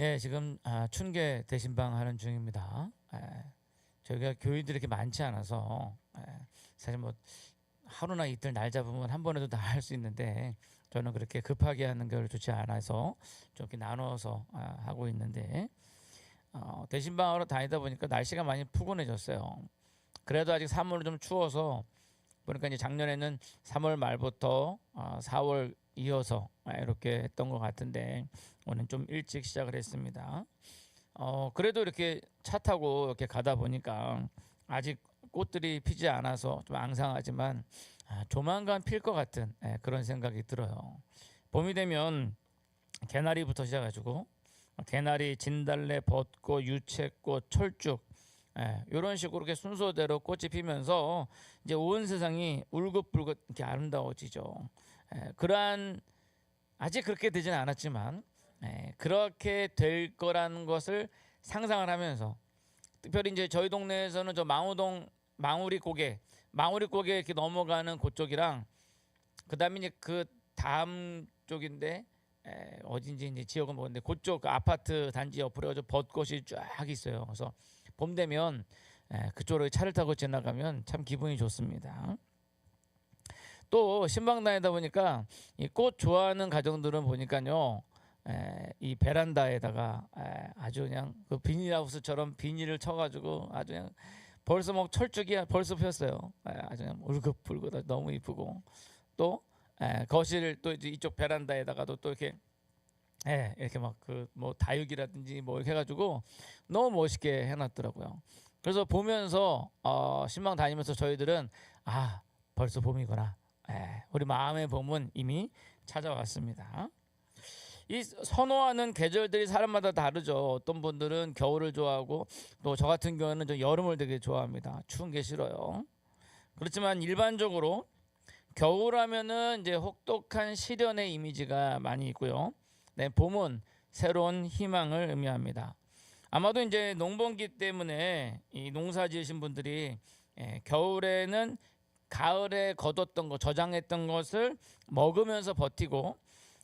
예, 지금 춘계 대신방 하는 중입니다. 저희가 교인들이 이렇게 많지 않아서 사실 뭐 하루나 이틀 날 잡으면 한 번에도 다 할 수 있는데 저는 그렇게 급하게 하는 걸 좋지 않아서 좀 이렇게 나눠서 하고 있는데 대신방으로 다니다 보니까 날씨가 많이 푸근해졌어요. 그래도 아직 3월은 좀 추워서 보니까 이제 작년에는 3월 말부터 4월 이어서 이렇게 했던 것 같은데 오늘 좀 일찍 시작을 했습니다. 그래도 이렇게 차 타고 이렇게 가다 보니까 아직 꽃들이 피지 않아서 좀 앙상하지만 조만간 필 것 같은 그런 생각이 들어요. 봄이 되면 개나리부터 시작해가지고 개나리, 진달래, 벚꽃, 유채꽃, 철쭉 이런 식으로 이렇게 순서대로 꽃이 피면서 이제 온 세상이 울긋불긋 이렇게 아름다워지죠. 그러한 아직 그렇게 되지는 않았지만 그렇게 될 거라는 것을 상상을 하면서 특별히 이제 저희 동네에서는 저 망우동 망우리 고개 이렇게 넘어가는 그쪽이랑 그다음에 이제 그 다음 쪽인데 어딘지 이제 지역은 모르는데 그쪽 그 아파트 단지 옆으로 저 벚꽃이 쫙 있어요. 그래서 봄 되면 그쪽으로 차를 타고 지나가면 참 기분이 좋습니다. 또 신방 다니다 보니까 이 꽃 좋아하는 가정들은 보니까요. 이 베란다에다가 아주 그냥 그 비닐하우스처럼 비닐을 쳐가지고 아주 그냥 벌써 뭐 철쭉이 벌써 폈어요. 아주 그냥 울긋불긋 너무 이쁘고 또 거실 또 이쪽 베란다에다가도 또 이렇게 이렇게 막 그 뭐 다육이라든지 뭐 이렇게 해가지고 너무 멋있게 해놨더라고요. 그래서 보면서 신방 다니면서 저희들은 벌써 봄이구나. 우리 마음의 봄은 이미 찾아왔습니다. 이 선호하는 계절들이 사람마다 다르죠. 어떤 분들은 겨울을 좋아하고 또 저 같은 경우는 저 여름을 되게 좋아합니다. 추운 게 싫어요. 그렇지만 일반적으로 겨울하면은 이제 혹독한 시련의 이미지가 많이 있고요. 네, 봄은 새로운 희망을 의미합니다. 아마도 이제 농번기 때문에 이 농사 지으신 분들이 겨울에는 가을에 거뒀던 거, 저장했던 것을 먹으면서 버티고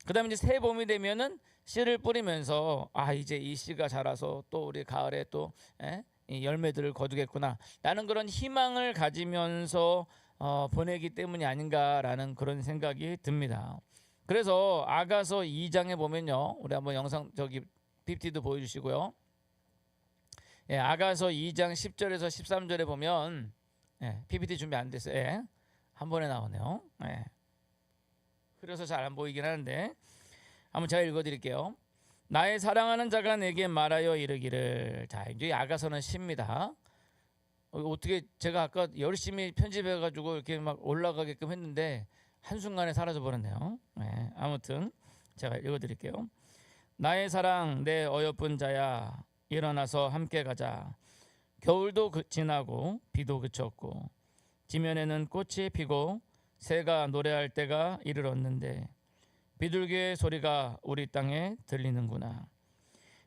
그다음에 이제 새 봄이 되면은 씨를 뿌리면서 이제 이 씨가 자라서 또 우리 가을에 또 이 열매들을 거두겠구나 라는 그런 희망을 가지면서 보내기 때문이 아닌가라는 그런 생각이 듭니다. 그래서 아가서 2장에 보면요, 우리 한번 영상 저기 PPT도 보여주시고요. 아가서 2장 10절에서 13절에 보면 PPT 준비 안 됐어요. 한 번에 나오네요. 그래서 잘 안 보이긴 하는데 한번 제가 읽어드릴게요. 나의 사랑하는 자가 내게 말하여 이르기를. 자, 이제 아가서는 시입니다. 어떻게 제가 아까 열심히 편집해가지고 이렇게 막 올라가게끔 했는데 한순간에 사라져 버렸네요. 아무튼 제가 읽어드릴게요. 나의 사랑 내 어여쁜 자야, 일어나서 함께 가자. 겨울도 지나고 비도 그쳤고 지면에는 꽃이 피고 새가 노래할 때가 이르렀는데 비둘기의 소리가 우리 땅에 들리는구나.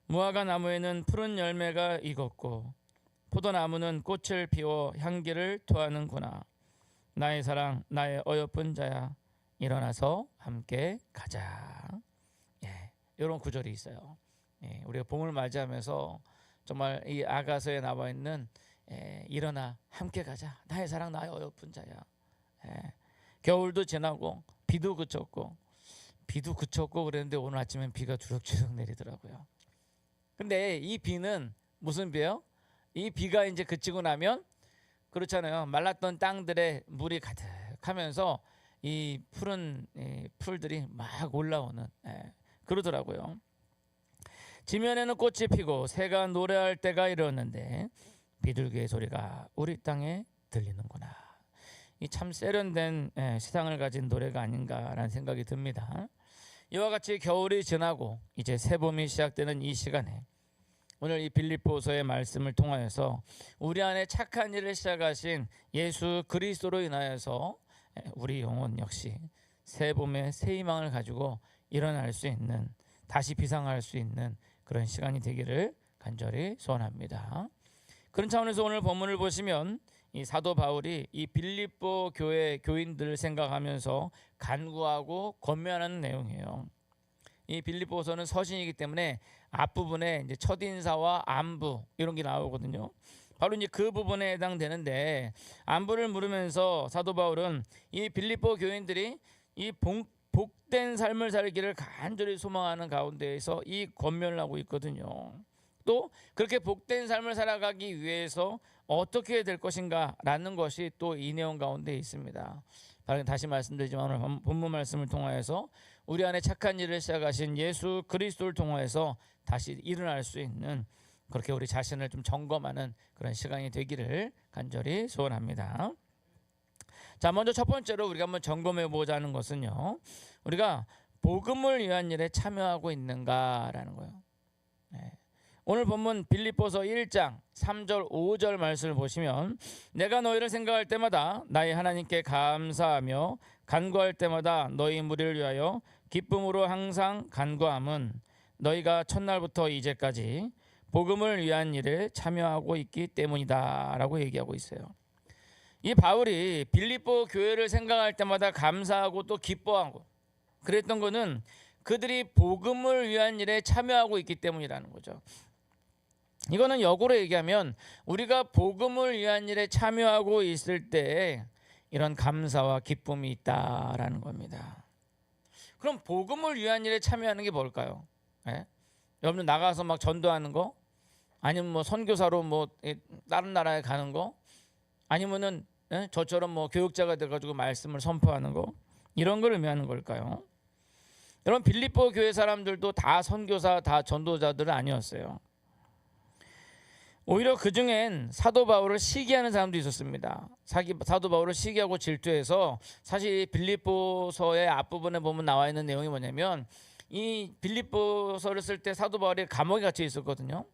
무화과 나무에는 푸른 열매가 익었고 포도나무는 꽃을 피워 향기를 토하는구나. 나의 사랑 나의 어여쁜 자야, 일어나서 함께 가자. 이런 구절이 있어요. 우리가 봄을 맞이하면서 정말 이 아가서에 나와 있는 일어나 함께 가자. 나의 사랑 나의 어여쁜 자야. 겨울도 지나고 비도 그쳤고 그랬는데 오늘 아침엔 비가 주룩주룩 내리더라고요. 근데 이 비는 무슨 비예요? 이 비가 이제 그치고 나면 그렇잖아요. 말랐던 땅들에 물이 가득하면서 이 푸른 풀들이 막 올라오는 그러더라고요. 지면에는 꽃이 피고 새가 노래할 때가 이르렀는데 비둘기의 소리가 우리 땅에 들리는구나. 이 참 세련된 세상을 가진 노래가 아닌가라는 생각이 듭니다. 이와 같이 겨울이 지나고 이제 새봄이 시작되는 이 시간에 오늘 이 빌립보서의 말씀을 통하여서 우리 안에 착한 일을 시작하신 예수 그리스도로 인하여서 우리 영혼 역시 새봄의 새 희망을 가지고 일어날 수 있는, 다시 비상할 수 있는 그런 시간이 되기를 간절히 소원합니다. 그런 차원에서 오늘 본문을 보시면 이 사도 바울이 이 빌립보 교회 교인들을 생각하면서 간구하고 권면하는 내용이에요. 이 빌립보서는 서신이기 때문에 앞부분에 이제 첫인사와 안부 이런 게 나오거든요. 바로 이제 그 부분에 해당되는데, 안부를 물으면서 사도 바울은 이 빌립보 교인들이 이 복된 삶을 살기를 간절히 소망하는 가운데에서 이 권면을 하고 있거든요. 또 그렇게 복된 삶을 살아가기 위해서 어떻게 될 것인가라는 것이 또 이 내용 가운데 있습니다. 다시 말씀드리지만 오늘 본문 말씀을 통하여서 우리 안에 착한 일을 시작하신 예수 그리스도를 통하여서 다시 일어날 수 있는, 그렇게 우리 자신을 좀 점검하는 그런 시간이 되기를 간절히 소원합니다. 자, 먼저 첫 번째로 우리가 한번 점검해 보자는 것은요, 우리가 복음을 위한 일에 참여하고 있는가라는 거예요. 네. 오늘 본문 빌립보서 1장 3절 5절 말씀을 보시면, 내가 너희를 생각할 때마다 나의 하나님께 감사하며 간구할 때마다 너희 무리를 위하여 기쁨으로 항상 간구함은 너희가 첫날부터 이제까지 복음을 위한 일에 참여하고 있기 때문이다 라고 얘기하고 있어요. 이 바울이 빌립보 교회를 생각할 때마다 감사하고 또 기뻐하고 그랬던 거는 그들이 복음을 위한 일에 참여하고 있기 때문이라는 거죠. 이거는 역으로 얘기하면 우리가 복음을 위한 일에 참여하고 있을 때 이런 감사와 기쁨이 있다라는 겁니다. 그럼 복음을 위한 일에 참여하는 게 뭘까요? 예? 여러분들 나가서 막 전도하는 거, 아니면 뭐 선교사로 뭐 다른 나라에 가는 거, 아니면은 저처럼 뭐 교육자가 돼가지고 말씀을 선포하는 거, 이런 걸 의미하는 걸까요? 여러분, 빌립보 교회 사람들도 다 선교사, 다 전도자들은 아니었어요. 오히려 그 중엔 사도 바울을 시기하는 사람도 있었습니다. 사도 바울을 시기하고 질투해서, 사실 빌립보서의 앞부분에 보면 나와 있는 내용이 뭐냐면, 이 빌립보서를 쓸 때 사도 바울이 감옥에 갇혀 있었거든요.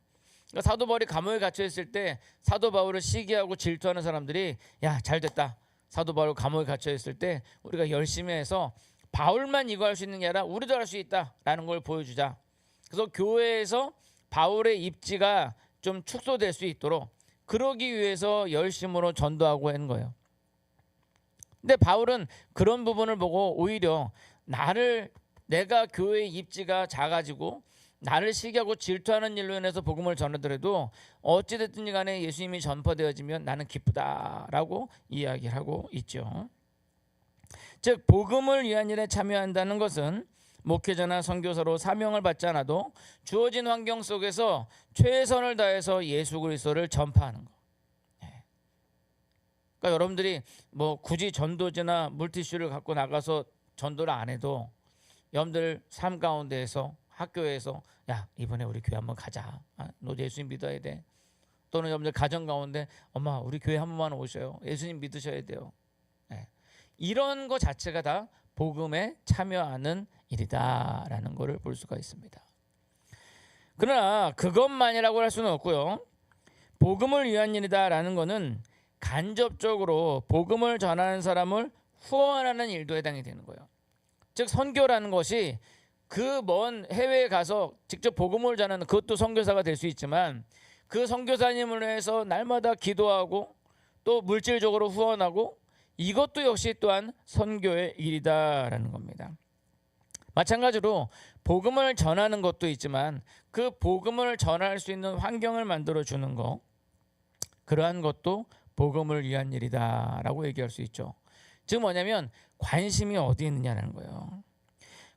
그러니까 사도 바울이 감옥에 갇혀 있을 때 사도 바울을 시기하고 질투하는 사람들이, 야, 잘됐다, 사도 바울 감옥에 갇혀 있을 때 우리가 열심히 해서 바울만 이거 할 수 있는 게 아니라 우리도 할 수 있다라는 걸 보여주자. 그래서 교회에서 바울의 입지가 좀 축소될 수 있도록 그러기 위해서 열심으로 전도하고 하는 거예요. 근데 바울은 그런 부분을 보고 오히려 내가 교회의 입지가 작아지고 나를 시기하고 질투하는 일로 인해서 복음을 전하더라도 어찌됐든 간에 예수님이 전파되어지면 나는 기쁘다라고 이야기를 하고 있죠. 즉 복음을 위한 일에 참여한다는 것은 목회자나 선교사로 사명을 받지 않아도 주어진 환경 속에서 최선을 다해서 예수 그리스도를 전파하는 거. 그러니까 여러분들이 뭐 굳이 전도지나 물티슈를 갖고 나가서 전도를 안 해도 여러분들 삶 가운데에서, 학교에서, 야, 이번에 우리 교회 한번 가자, 너 예수님 믿어야 돼. 또는 여러분들 가정 가운데, 엄마 우리 교회 한 번만 오셔요, 예수님 믿으셔야 돼요. 이런 거 자체가 다 복음에 참여하는 일이다라는 것을 볼 수가 있습니다. 그러나 그것만이라고 할 수는 없고요. 복음을 위한 일이다라는 것은 간접적으로 복음을 전하는 사람을 후원하는 일도 해당이 되는 거예요. 즉 선교라는 것이 그 먼 해외에 가서 직접 복음을 전하는, 그것도 선교사가 될 수 있지만 그 선교사님을 위해서 날마다 기도하고 또 물질적으로 후원하고, 이것도 역시 또한 선교의 일이다라는 겁니다. 마찬가지로 복음을 전하는 것도 있지만 그 복음을 전할 수 있는 환경을 만들어 주는 것, 그러한 것도 복음을 위한 일이다라고 얘기할 수 있죠. 즉 뭐냐면 관심이 어디에 있느냐는 거예요.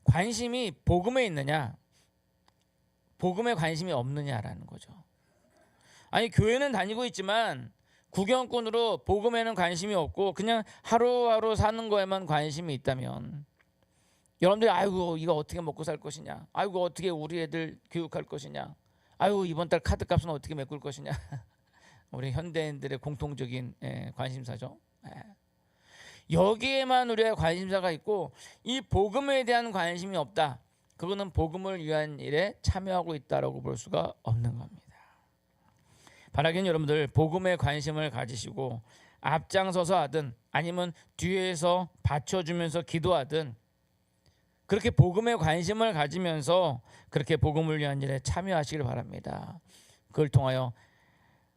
관심이 복음에 있느냐, 복음에 관심이 없느냐라는 거죠. 아니, 교회는 다니고 있지만 구경꾼으로 복음에는 관심이 없고 그냥 하루하루 사는 거에만 관심이 있다면, 여러분들이 아이고 이거 어떻게 먹고 살 것이냐, 아이고 어떻게 우리 애들 교육할 것이냐, 아이고 이번 달 카드값은 어떻게 메꿀 것이냐 우리 현대인들의 공통적인 관심사죠. 여기에만 우리의 관심사가 있고 이 복음에 대한 관심이 없다, 그거는 복음을 위한 일에 참여하고 있다라고 볼 수가 없는 겁니다. 바라기는 여러분들 복음에 관심을 가지시고 앞장서서 하든 아니면 뒤에서 받쳐주면서 기도하든 그렇게 복음에 관심을 가지면서 그렇게 복음을 위한 일에 참여하시길 바랍니다. 그걸 통하여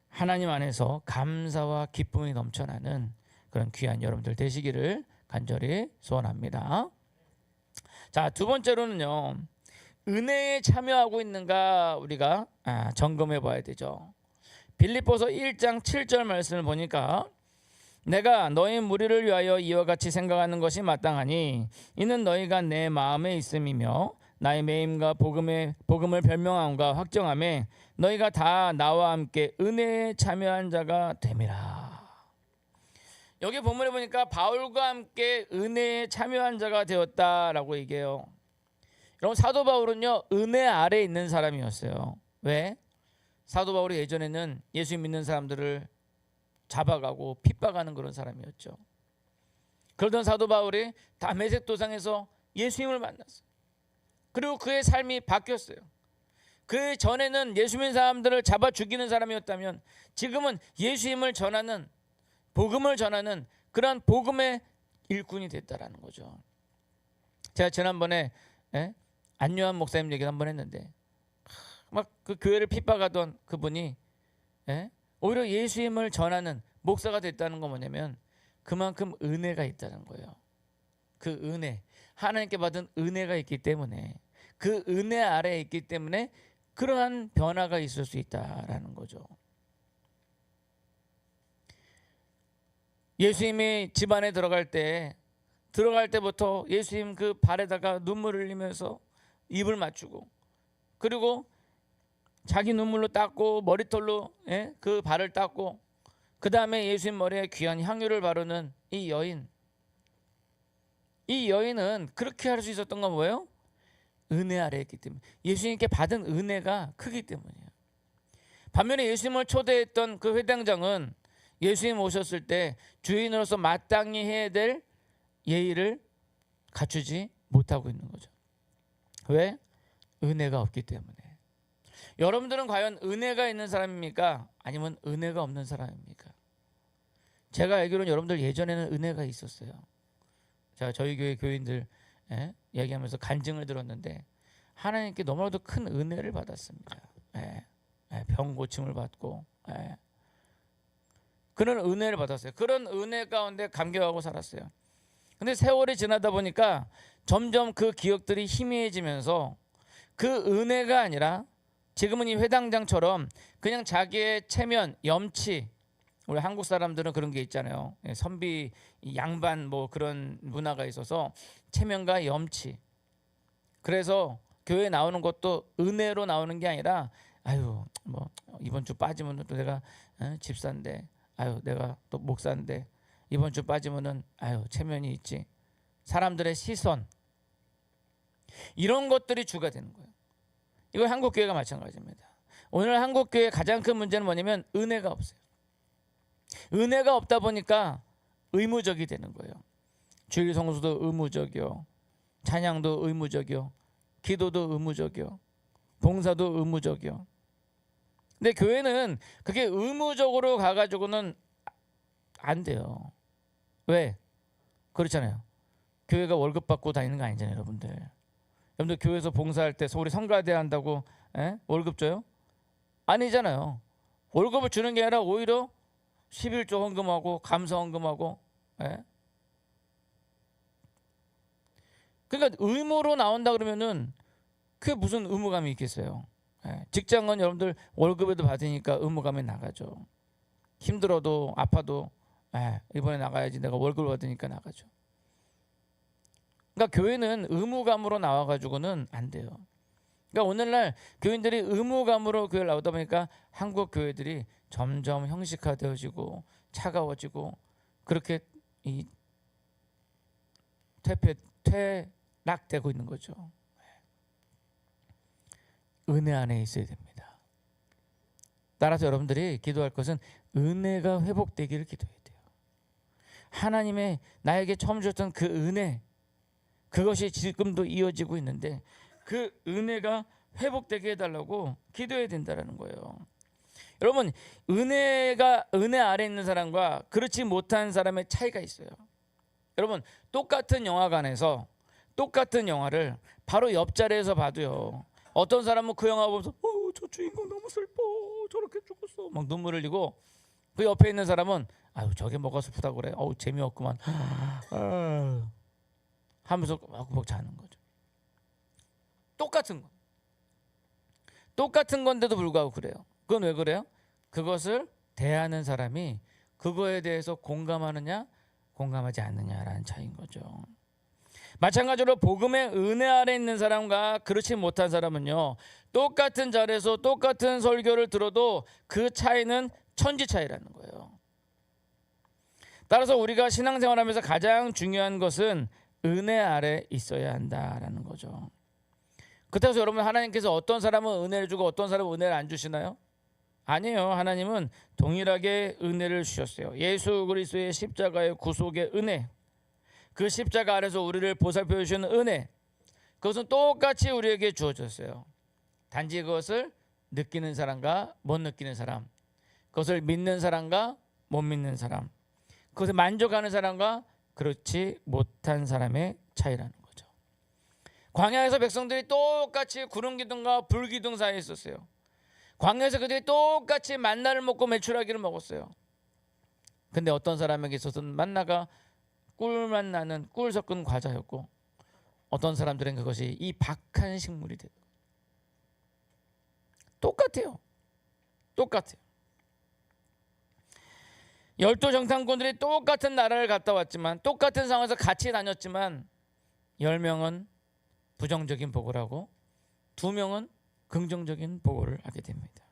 하나님 안에서 감사와 기쁨이 넘쳐나는 그런 귀한 여러분들 되시기를 간절히 소원합니다. 자, 두 번째로는요, 은혜에 참여하고 있는가 우리가 점검해 봐야 되죠. 빌립보서 1장 7절 말씀을 보니까 내가 너희 무리를 위하여 이와 같이 생각하는 것이 마땅하니 이는 너희가 내 마음에 있음이며 나의 매임과 복음을 별명함과 확정함에 너희가 다 나와 함께 은혜에 참여한 자가 됨이라. 여기 본문에 보니까 바울과 함께 은혜에 참여한 자가 되었다라고 얘기해요. 여러분, 사도 바울은요 은혜 아래에 있는 사람이었어요. 왜? 사도 바울이 예전에는 예수 믿는 사람들을 잡아가고 핍박하는 그런 사람이었죠. 그러던 사도 바울이 다메섹 도상에서 예수님을 만났어요. 그리고 그의 삶이 바뀌었어요. 그 전에는 예수 믿는 사람들을 잡아 죽이는 사람이었다면 지금은 예수님을 전하는, 복음을 전하는 그런 복음의 일꾼이 됐다라는 거죠. 제가 지난번에 안요한 목사님 얘기를 한번 했는데 막 그 교회를 핍박하던 그분이 오히려 예수님을 전하는 목사가 됐다는 건 뭐냐면 그만큼 은혜가 있다는 거예요. 그 은혜, 하나님께 받은 은혜가 있기 때문에, 그 은혜 아래에 있기 때문에 그러한 변화가 있을 수 있다라는 거죠. 예수님이 집안에 들어갈 때부터 예수님 그 발에다가 눈물을 흘리면서 입을 맞추고, 그리고 자기 눈물로 닦고 머리털로 그 발을 닦고, 그 다음에 예수님 머리에 귀한 향유를 바르는 이 여인은 그렇게 할 수 있었던 건 뭐예요? 은혜 아래에 있기 때문에, 예수님께 받은 은혜가 크기 때문이에요. 반면에 예수님을 초대했던 그 회당장은 예수님 오셨을 때 주인으로서 마땅히 해야 될 예의를 갖추지 못하고 있는 거죠. 왜? 은혜가 없기 때문에. 여러분들은 과연 은혜가 있는 사람입니까? 아니면 은혜가 없는 사람입니까? 제가 알기로는 여러분들 예전에는 은혜가 있었어요. 제가 저희 교회 교인들 얘기하면서 간증을 들었는데 하나님께 너무나도 큰 은혜를 받았습니다. 병 고침을 받고 그런 은혜를 받았어요. 그런 은혜 가운데 감격하고 살았어요. 근데 세월이 지나다 보니까 점점 그 기억들이 희미해지면서 그 은혜가 아니라 지금은 이 회당장처럼 그냥 자기의 체면, 염치, 우리 한국 사람들은 그런 게 있잖아요. 선비 양반 뭐 그런 문화가 있어서 체면과 염치. 그래서 교회에 나오는 것도 은혜로 나오는 게 아니라 아유 뭐 이번 주 빠지면 또 내가 집사인데, 아유 내가 또 목사인데 이번 주 빠지면은 아유 체면이 있지. 사람들의 시선, 이런 것들이 주가 되는 거예요. 이거 한국 교회가 마찬가지입니다. 오늘 한국 교회의 가장 큰 문제는 뭐냐면 은혜가 없어요. 은혜가 없다 보니까 의무적이 되는 거예요. 주일 성수도 의무적이요, 찬양도 의무적이요, 기도도 의무적이요, 봉사도 의무적이요. 근데 교회는 그게 의무적으로 가가지고는 안 돼요. 왜? 그렇잖아요. 교회가 월급 받고 다니는 거 아니잖아요, 여러분들. 여러분들 교회에서 봉사할 때 우리 성가대 한다고 월급 줘요? 아니잖아요. 월급을 주는 게 아니라 오히려 11조 헌금하고 감사 헌금하고. 그러니까 의무로 나온다 그러면은 그게 무슨 의무감이 있겠어요? 직장은 여러분들 월급에도 받으니까 의무감이 나가죠. 힘들어도 아파도 이번에 나가야지, 내가 월급을 받으니까 나가죠. 그러니까 교회는 의무감으로 나와가지고는 안 돼요. 그러니까 오늘날 교인들이 의무감으로 교회를 나오다 보니까 한국 교회들이 점점 형식화되어지고 차가워지고 그렇게 이 퇴락되고 있는 거죠. 은혜 안에 있어야 됩니다. 따라서 여러분들이 기도할 것은 은혜가 회복되기를 기도해야 돼요. 하나님의 나에게 처음 주셨던 그 은혜, 그것이 지금도 이어지고 있는데 그 은혜가 회복되게 해달라고 기도해야 된다는 거예요. 여러분, 은혜 아래 있는 사람과 그렇지 못한 사람의 차이가 있어요. 여러분, 똑같은 영화관에서 똑같은 영화를 바로 옆자리에서 봐도요, 어떤 사람은 그 영화 보면서 저 주인공 너무 슬퍼, 저렇게 죽었어, 막 눈물 흘리고, 그 옆에 있는 사람은 아유 저게 뭐가 슬프다고 그래, 재미없구만 하면서 막 자는 거죠. 똑같은 거. 똑같은 건데도 불구하고 그래요. 그건 왜 그래요? 그것을 대하는 사람이 그거에 대해서 공감하느냐 공감하지 않느냐라는 차이인 거죠. 마찬가지로 복음의 은혜 아래 있는 사람과 그렇지 못한 사람은요, 똑같은 자리에서 똑같은 설교를 들어도 그 차이는 천지 차이라는 거예요. 따라서 우리가 신앙생활하면서 가장 중요한 것은 은혜 아래 있어야 한다라는 거죠. 그렇다고 해서 여러분, 하나님께서 어떤 사람은 은혜를 주고 어떤 사람은 은혜를 안 주시나요? 아니에요. 하나님은 동일하게 은혜를 주셨어요. 예수 그리스도의 십자가의 구속의 은혜, 그 십자가 아래서 우리를 보살펴 주시는 은혜, 그것은 똑같이 우리에게 주어졌어요. 단지 그것을 느끼는 사람과 못 느끼는 사람, 그것을 믿는 사람과 못 믿는 사람, 그것을 만족하는 사람과 그렇지 못한 사람의 차이라는 거죠. 광야에서 백성들이 똑같이 구름 기둥과 불 기둥 사이에 있었어요. 광야에서 그들이 똑같이 만나를 먹고 메추라기를 먹었어요. 근데 어떤 사람에게 있어서는 만나가 꿀맛 나는 꿀 섞은 과자였고, 어떤 사람들은 그것이 이 박한 식물이 됐고. 똑같아요. 똑같아요. 12 정탐꾼들이 똑같은 나라를 갔다 왔지만, 똑같은 상황에서 같이 다녔지만 10명은 부정적인 보고를 하고 2명은 긍정적인 보고를 하게 됩니다.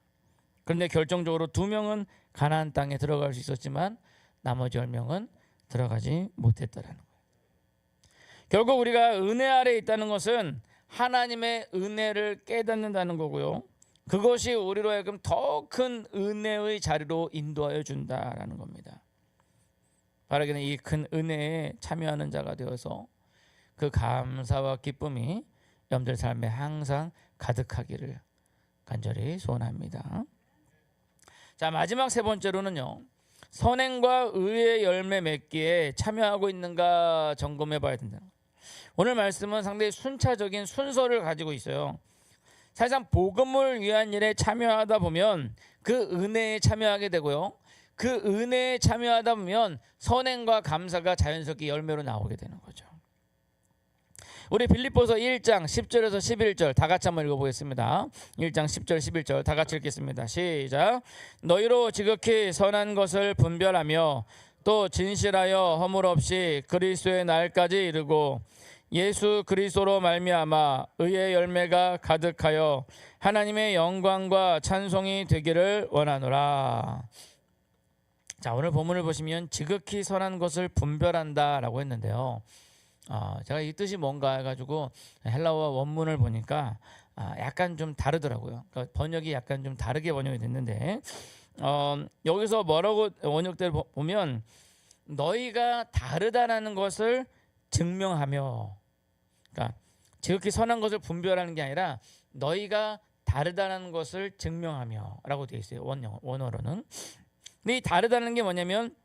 그런데 결정적으로 2명은 가나안 땅에 들어갈 수 있었지만 나머지 10명은 들어가지 못했다라는 거예요. 결국 우리가 은혜 아래에 있다는 것은 하나님의 은혜를 깨닫는다는 거고요, 그것이 우리로 하여금 더 큰 은혜의 자리로 인도하여 준다라는 겁니다. 바라기는 이 큰 은혜에 참여하는 자가 되어서 그 감사와 기쁨이 여러분들 삶에 항상 가득하기를 간절히 소원합니다. 자, 마지막 세 번째로는요, 선행과 의의 열매 맺기에 참여하고 있는가 점검해 봐야 된다. 오늘 말씀은 상당히 순차적인 순서를 가지고 있어요. 사실상 복음을 위한 일에 참여하다 보면 그 은혜에 참여하게 되고요, 그 은혜에 참여하다 보면 선행과 감사가 자연스럽게 열매로 나오게 되는 거죠. 우리 빌립보서 1장 10절에서 11절 다 같이 한번 읽어보겠습니다. 1장 10절 11절 다 같이 읽겠습니다. 시작. 너희로 지극히 선한 것을 분별하며 또 진실하여 허물 없이 그리스도의 날까지 이르고 예수 그리스도로 말미암아 의의 열매가 가득하여 하나님의 영광과 찬송이 되기를 원하노라. 자, 오늘 본문을 보시면 지극히 선한 것을 분별한다라고 했는데요, 제가 이 뜻이 뭔가 해가지고 헬라어 원문을 보니까 약간 좀 다르더라고요. 그러니까 번역이 약간 좀 다르게 번역이 됐는데, 여기서 뭐라고 원역대로 보면 너희가 다르다라는 것을 증명하며, 그러니까 지극히 선한 것을 분별하는 게 아니라 너희가 다르다는 것을 증명하며라고 되어 있어요. 원어로는. 근데 이 다르다는 게 뭐냐면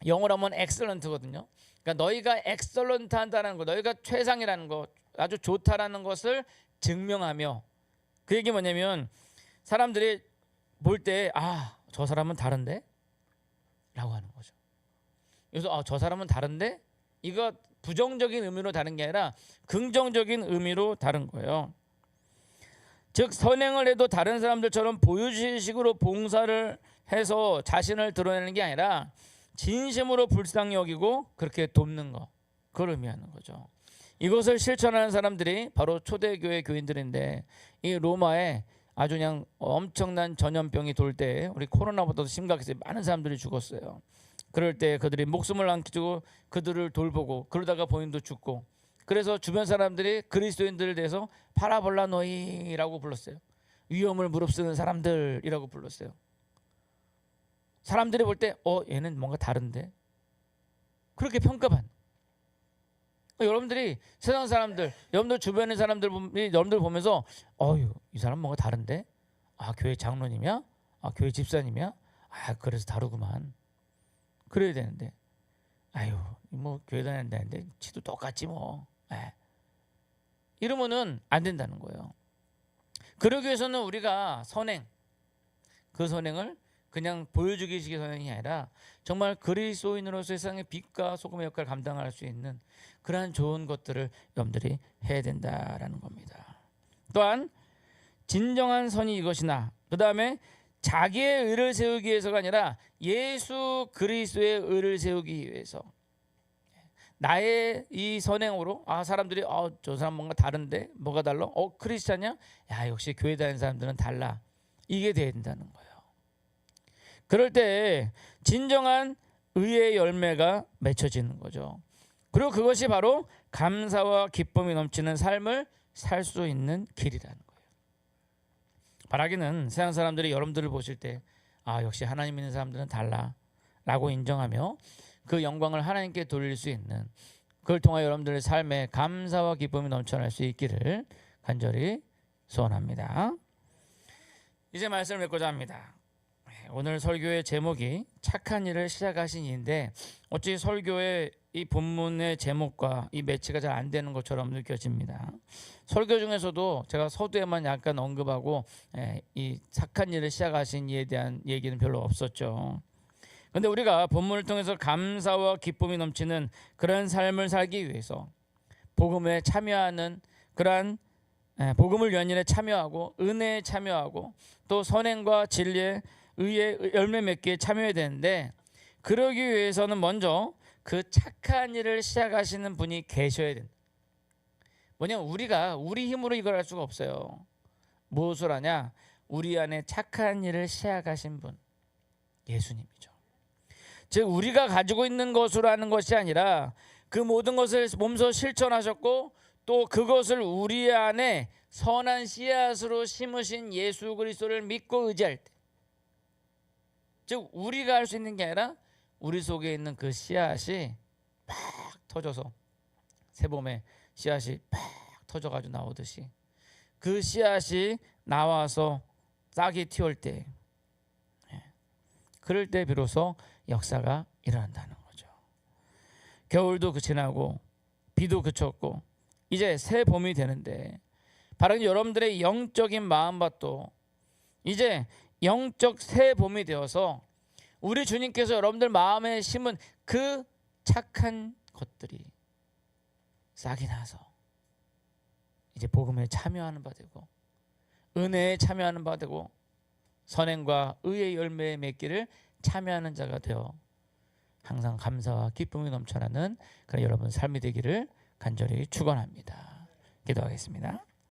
영어로 하면 excellent거든요. 그러니까 너희가 excellent하다는 거, 너희가 최상이라는 거, 아주 좋다라는 것을 증명하며, 그 얘기 뭐냐면 사람들이 볼 때 저 사람은 다른데? 라고 하는 거죠. 그래서 저 사람은 다른데? 이거 부정적인 의미로 다른 게 아니라 긍정적인 의미로 다른 거예요. 즉 선행을 해도 다른 사람들처럼 보여주식으로 봉사를 해서 자신을 드러내는 게 아니라 진심으로 불쌍히 여기고 그렇게 돕는 거, 그걸 의미하는 거죠. 이것을 실천하는 사람들이 바로 초대교회 교인들인데, 이 로마에 아주 그냥 엄청난 전염병이 돌 때, 우리 코로나보다도 심각했어요. 많은 사람들이 죽었어요. 그럴 때 그들이 목숨을 남기고 그들을 돌보고, 그러다가 본인도 죽고, 그래서 주변 사람들이 그리스도인들에 대해서 파라볼라 너희라고 불렀어요. 위험을 무릅쓰는 사람들이라고 불렀어요. 사람들이 볼 때 얘는 뭔가 다른데, 그렇게 평가받는. 여러분들이 세상 사람들, 여러분들 주변의 사람들이 여러분들 보면서 이 사람 뭔가 다른데, 교회 장로님이야, 교회 집사님이야, 그래서 다르구만, 그래야 되는데, 뭐 교회 다닌다는데 지도 똑같지 뭐, 이러면은 안 된다는 거예요. 그러기 위해서는 우리가 선행, 그 선행을 그냥 보여주기 식의 선행이 아니라 정말 그리스도인으로서 세상의 빛과 소금의 역할을 감당할 수 있는 그러한 좋은 것들을 여러분들이 해야 된다라는 겁니다. 또한 진정한 선이 이것이나, 그 다음에 자기의 의를 세우기 위해서가 아니라 예수 그리스도의 의를 세우기 위해서, 나의 이 선행으로 사람들이 저 사람 뭔가 다른데, 뭐가 달라? 크리스찬이야? 야, 역시 교회 다니는 사람들은 달라. 이게 돼야 된다는 거예요. 그럴 때 진정한 의의 열매가 맺혀지는 거죠. 그리고 그것이 바로 감사와 기쁨이 넘치는 삶을 살 수 있는 길이라는 거예요. 바라기는 세상 사람들이 여러분들을 보실 때 역시 하나님 믿는 사람들은 달라 라고 인정하며 그 영광을 하나님께 돌릴 수 있는, 그걸 통하여 여러분들의 삶에 감사와 기쁨이 넘쳐날 수 있기를 간절히 소원합니다. 이제 말씀을 맺고자 합니다. 오늘 설교의 제목이 착한 일을 시작하신 이인데, 어찌 설교의 이 본문의 제목과 이 매치가 잘 안 되는 것처럼 느껴집니다. 설교 중에서도 제가 서두에만 약간 언급하고 이 착한 일을 시작하신 이에 대한 얘기는 별로 없었죠. 그런데 우리가 본문을 통해서 감사와 기쁨이 넘치는 그런 삶을 살기 위해서 복음에 참여하는, 그러한 복음을 위한 일에 참여하고 은혜에 참여하고 또 선행과 진리의 의의 열매 맺기에 참여해야 되는데, 그러기 위해서는 먼저 그 착한 일을 시작하시는 분이 계셔야 된다. 뭐냐면 우리가 우리 힘으로 이걸 할 수가 없어요. 무엇을 하냐? 우리 안에 착한 일을 시작하신 분, 예수님이죠. 즉 우리가 가지고 있는 것으로 하는 것이 아니라 그 모든 것을 몸소 실천하셨고 또 그것을 우리 안에 선한 씨앗으로 심으신 예수 그리스도를 믿고 의지할 때, 즉 우리가 할 수 있는 게 아니라 우리 속에 있는 그 씨앗이 팍 터져서, 새봄에 씨앗이 팍 터져가지고 나오듯이 그 씨앗이 나와서 싹이 튀어올 때, 그럴 때 비로소 역사가 일어난다는 거죠. 겨울도 지나고 비도 그쳤고 이제 새 봄이 되는데, 바로 여러분들의 영적인 마음밭도 이제 영적 새 봄이 되어서 우리 주님께서 여러분들 마음에 심은 그 착한 것들이 싹이 나서 이제 복음에 참여하는 바 되고 은혜에 참여하는 바 되고 선행과 의의 열매에 맺기를 참여하는 자가 되어 항상 감사와 기쁨이 넘쳐나는 그런 여러분 삶이 되기를 간절히 축원합니다. 기도하겠습니다.